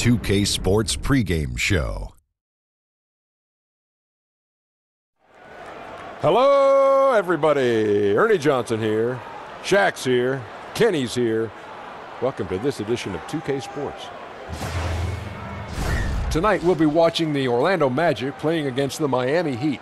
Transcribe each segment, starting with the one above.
2K Sports pregame show. Hello, everybody. Ernie Johnson here. Shaq's here. Kenny's here. Welcome to this edition of 2K Sports. Tonight, we'll be watching the Orlando Magic playing against the Miami Heat.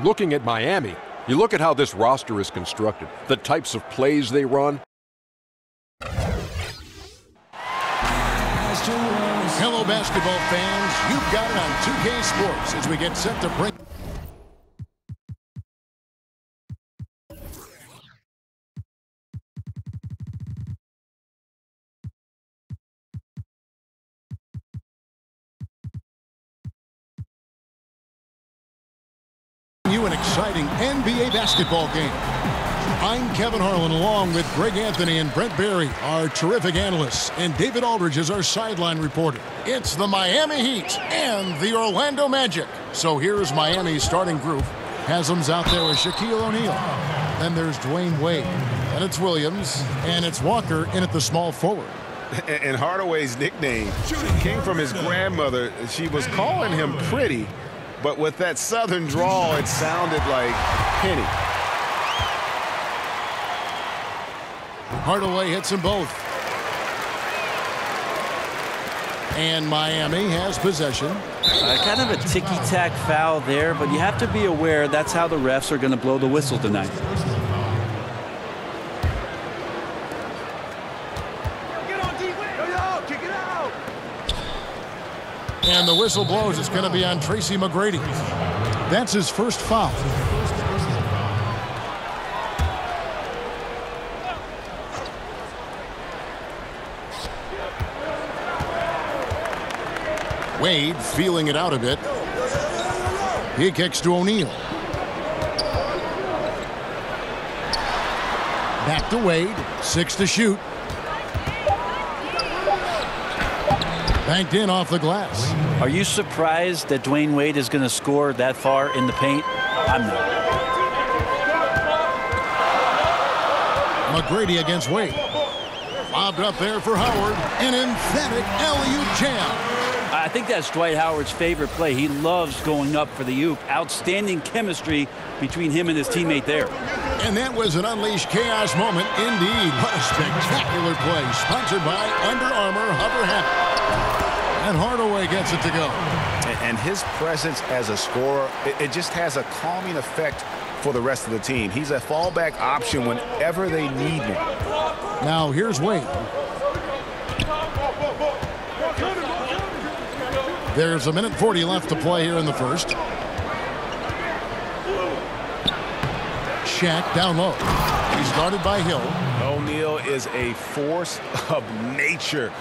Looking at Miami, you look at how this roster is constructed, the types of plays they run. Hello, basketball fans. You've got it on 2K Sports as we get set to bring exciting NBA basketball game. I'm Kevin Harlan, along with Greg Anthony and Brent Barry, our terrific analysts, and David Aldridge is our sideline reporter. It's the Miami Heat and the Orlando Magic. So here's Miami's starting group. Haslam's out there with Shaquille O'Neal. Then there's Dwayne Wade. And it's Williams. And it's Walker in at the small forward. And Hardaway's nickname came from his grandmother. She was calling him pretty, but with that southern drawl, it sounded like Penny. Hardaway hits them both. And Miami has possession. Kind of a ticky-tack foul there, but you have to be aware that's how the refs are going to blow the whistle tonight. And the whistle blows. It's going to be on Tracy McGrady. That's his first foul. Wade feeling it out a bit. He kicks to O'Neal. Back to Wade. 6 to shoot. Banked in off the glass. Are you surprised that Dwayne Wade is going to score that far in the paint? I'm not. McGrady against Wade. Lobbed up there for Howard. An emphatic alley-oop jam. I think that's Dwight Howard's favorite play. He loves going up for the oop. Outstanding chemistry between him and his teammate there. And that was an unleashed chaos moment indeed. What a spectacular play. Sponsored by Under Armour Hover Hat. And Hardaway gets it to go. And his presence as a scorer, it just has a calming effect for the rest of the team. He's a fallback option whenever they need him. Now here's Wade. There's a minute 40 left to play here in the first. Shaq down low. He's guarded by Hill. O'Neal is a force of nature.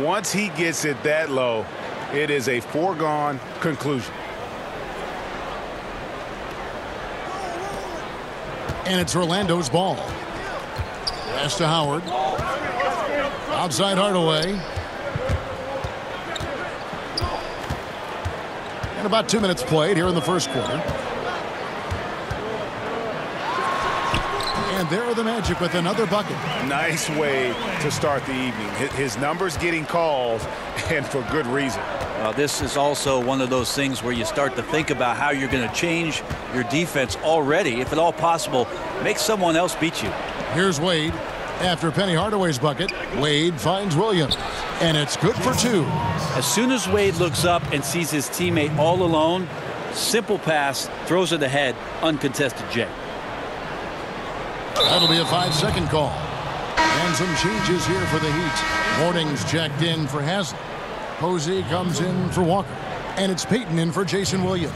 Once he gets it that low, it is a foregone conclusion. And it's Orlando's ball. Pass to Howard. Outside Hardaway. And about 2 minutes played here in the first quarter. And there are the Magic with another bucket. Nice way to start the evening. His numbers getting called, and for good reason. This is also one of those things where you start to think about how you're going to change your defense already. If at all possible, make someone else beat you. Here's Wade. After Penny Hardaway's bucket, Wade finds Williams. And it's good for 2. As soon as Wade looks up and sees his teammate all alone, simple pass, throws it ahead, uncontested J. That'll be a 5-second call. And some changes here for the Heat. Morning's checked in for Haslam. Posey comes in for Walker. And it's Payton in for Jason Williams.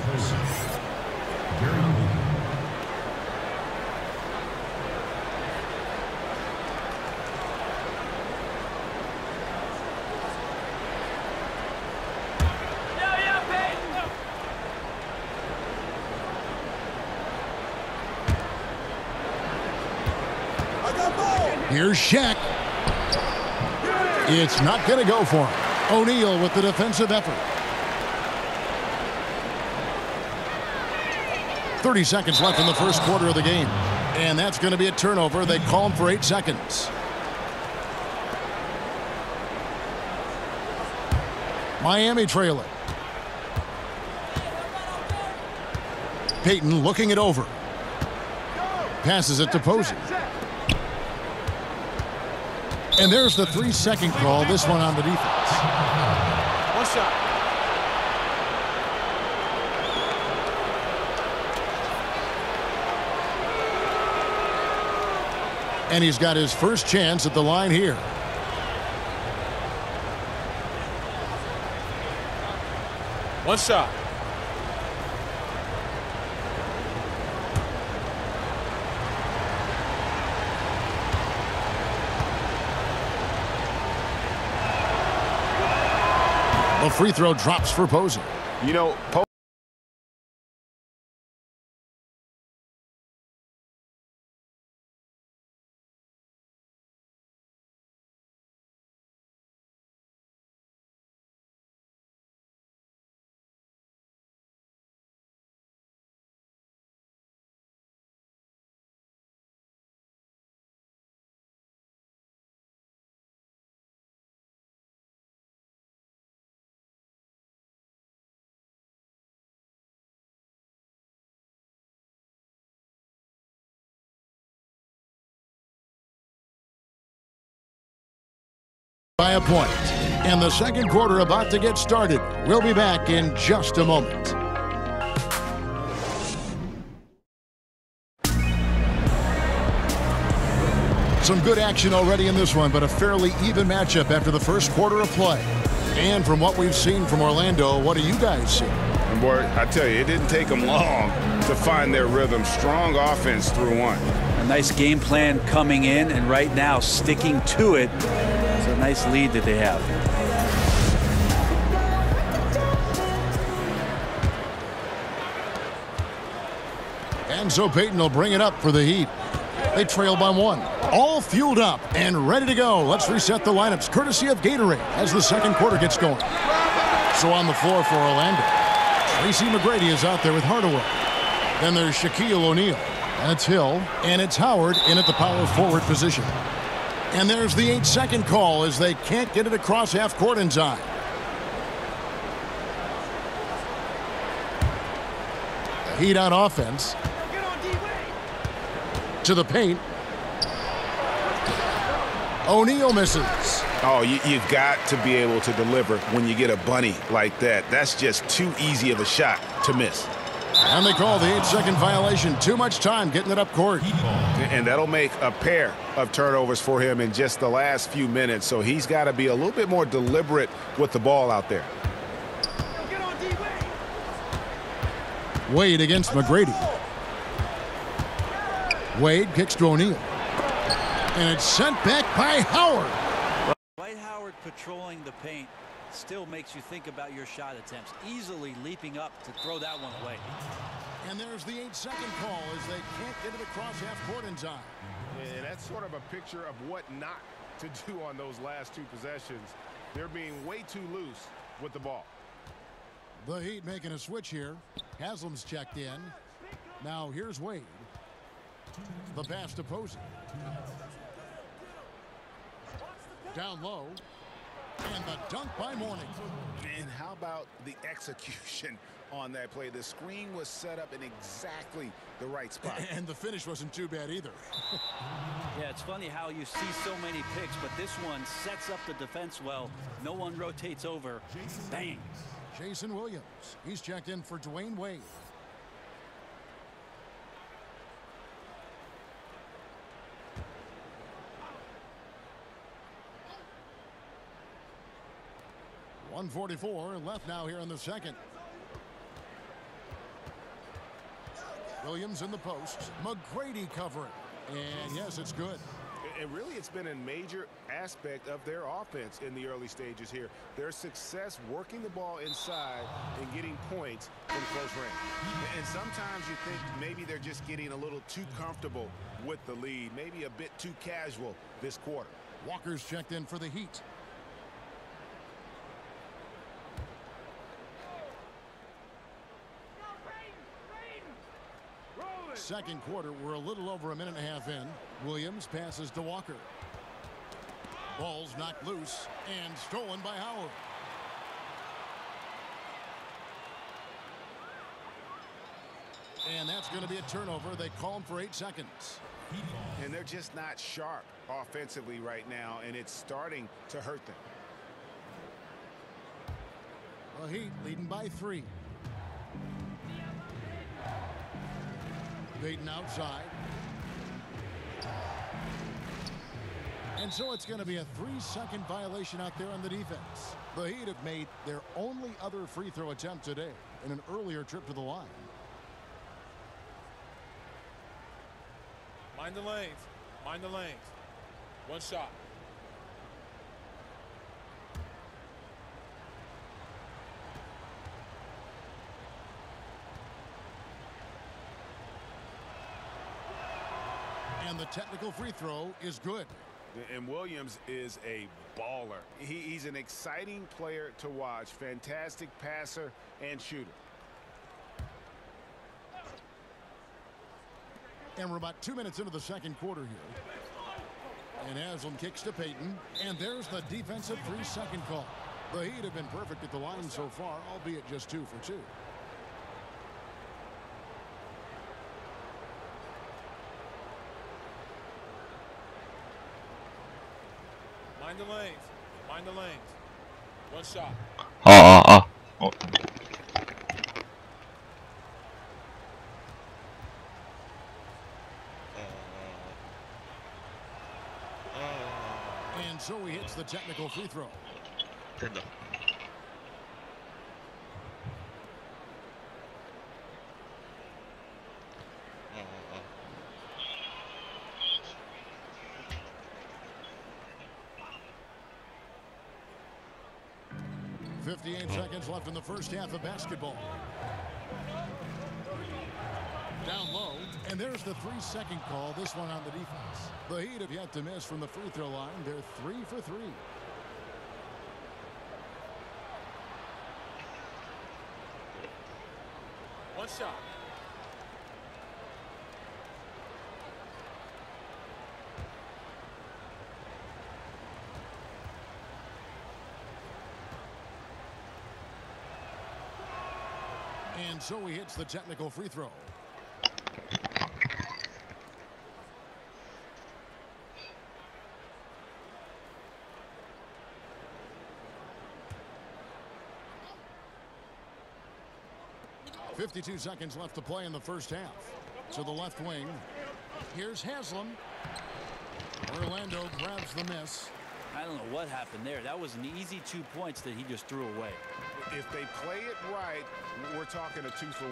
Here's Shaq. It's not going to go for him. O'Neal with the defensive effort. 30 seconds left in the first quarter of the game. And that's going to be a turnover. They call him for 8 seconds. Miami trailing. Payton looking it over. Passes it to Posey. And there's the 3-second call, this one on the defense. One shot. And he's got his first chance at the line here. One shot. The free throw drops for Posey. You know, by a point. And the second quarter about to get started. We'll be back in just a moment. Some good action already in this one, but a fairly even matchup after the first quarter of play. And from what we've seen from Orlando, what do you guys see? And boy, I tell you, it didn't take them long to find their rhythm. Strong offense through one. A nice game plan coming in, and right now sticking to it. It's a nice lead that they have. And so Payton will bring it up for the Heat. They trail by one. All fueled up and ready to go. Let's reset the lineups courtesy of Gatorade as the second quarter gets going. So on the floor for Orlando, Tracy McGrady is out there with Hardaway. Then there's Shaquille O'Neal. That's Hill. And it's Howard in at the power forward position. And there's the 8-second call as they can't get it across half court in time. The Heat on offense. To the paint. O'Neal misses. Oh, you've got to be able to deliver when you get a bunny like that. That's just too easy of a shot to miss. And they call the 8-second violation. Too much time getting it up court. And that'll make a pair of turnovers for him in just the last few minutes. So he's got to be a little bit more deliberate with the ball out there. Wade against McGrady. Wade kicks to O'Neal. And it's sent back by Howard. Dwight Howard patrolling the paint still makes you think about your shot attempts. Easily leaping up to throw that one away. And there's the 8-second call as they can't get it across half court in time. And that's sort of a picture of what not to do on those last two possessions. They're being way too loose with the ball. The Heat making a switch here. Haslam's checked in. Now here's Wade. The pass to Posey. Down low. And the dunk by Mourning. And how about the execution on that play? The screen was set up in exactly the right spot. And the finish wasn't too bad either. Yeah, it's funny how you see so many picks, but this one sets up the defense well. No one rotates over. Bang. Jason Williams. He's checked in for Dwayne Wade. .144 left now here in the second. Williams in the post. McGrady covering. And yes, it's good. And really, it's been a major aspect of their offense in the early stages here. Their success working the ball inside and getting points from close range. And sometimes you think maybe they're just getting a little too comfortable with the lead, maybe a bit too casual this quarter. Walker's checked in for the Heat. Second quarter, we're a little over a minute and a half in. Williams passes to Walker. Ball's knocked loose and stolen by Howard. And that's going to be a turnover. They call him for 8 seconds. And they're just not sharp offensively right now, and it's starting to hurt them. The Heat leading by 3. Payton outside. And so it's going to be a 3-second violation out there on the defense. The Heat have made their only other free throw attempt today in an earlier trip to the line. Mind the lanes. Mind the lanes. One shot. And the technical free throw is good. And Williams is a baller. He's an exciting player to watch. Fantastic passer and shooter. And we're about 2 minutes into the second quarter here. And Haslam kicks to Payton. And there's the defensive 3-second call. The Heat have been perfect at the line so far, albeit just 2 for 2. Mind the lanes. Mind the lanes. One shot. And so he hits the technical free throw. 된다. 58 seconds left in the first half of basketball. Down low, and there's the 3-second call, this one on the defense. The Heat have yet to miss from the free throw line. They're 3 for 3. One shot. And so he hits the technical free throw. .52 seconds left to play in the first half. To the left wing. Here's Haslam. Orlando grabs the miss. I don't know what happened there. That was an easy 2 points that he just threw away. If they play it right, we're talking a 2-for-1.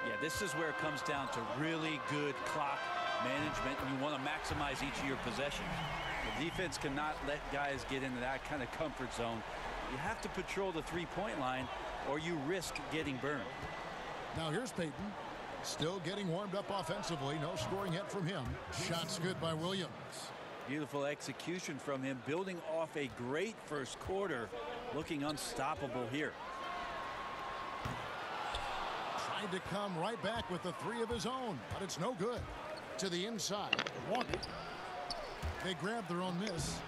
Yeah, this is where it comes down to really good clock management, and you want to maximize each of your possessions. The defense cannot let guys get into that kind of comfort zone. You have to patrol the three-point line, or you risk getting burned. Now here's Payton. Still getting warmed up offensively. No scoring hit from him. Shots good by Williams. Beautiful execution from him, building off a great first quarter, looking unstoppable here. Tried to come right back with the 3 of his own, but it's no good. To the inside, Walker. They grab their own miss.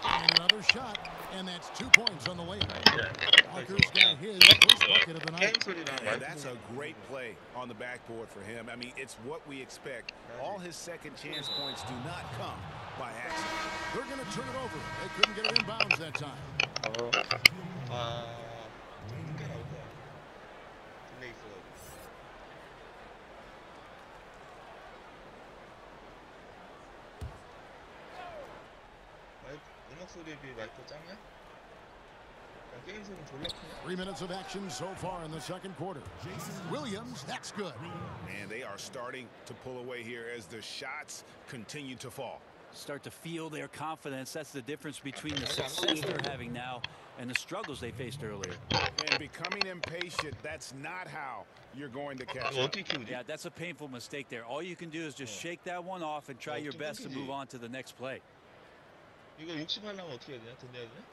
And another shot, and that's 2 points on the layup. Walker's got his first bucket of the night. And that's a great play on the backboard for him. I mean, it's what we expect. All his second chance points do not come by accident. They're going to turn it over. They couldn't get it in bounds that time. 음악 소리에 비해 마이크 작냐? 게임 소리는 졸라 크네. 3 minutes of action so far in the second quarter. Williams, that's good. And they are starting to pull away here as the shots continue to fall. Start to feel their confidence. That's the difference between the success they're having now and the struggles they faced earlier. And becoming impatient, that's not how you're going to catch up. Yeah, that's a painful mistake there. All you can do is just shake that one off and try your best to move on to the next play. 이거 60 하려면 어떻게 해야 되냐? 던져야 되냐?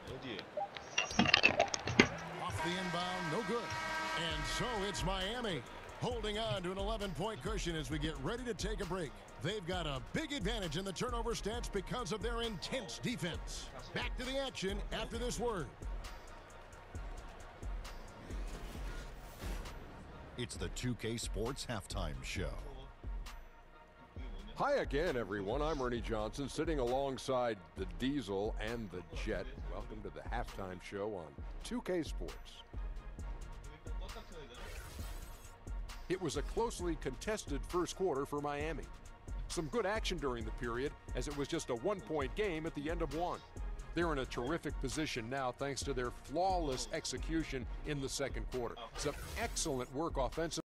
어디에? Off the inbound, no good. And so it's Miami holding on to an 11-point cushion as we get ready to take a break. They've got a big advantage in the turnover stats because of their intense defense. Back to the action after this word. It's the 2K Sports Halftime Show. Hi again, everyone. I'm Ernie Johnson, sitting alongside the Diesel and the Jet. Welcome to the halftime show on 2K Sports. It was a closely contested first quarter for Miami. Some good action during the period, as it was just a one-point game at the end of one. They're in a terrific position now thanks to their flawless execution in the second quarter. Some excellent work offensively.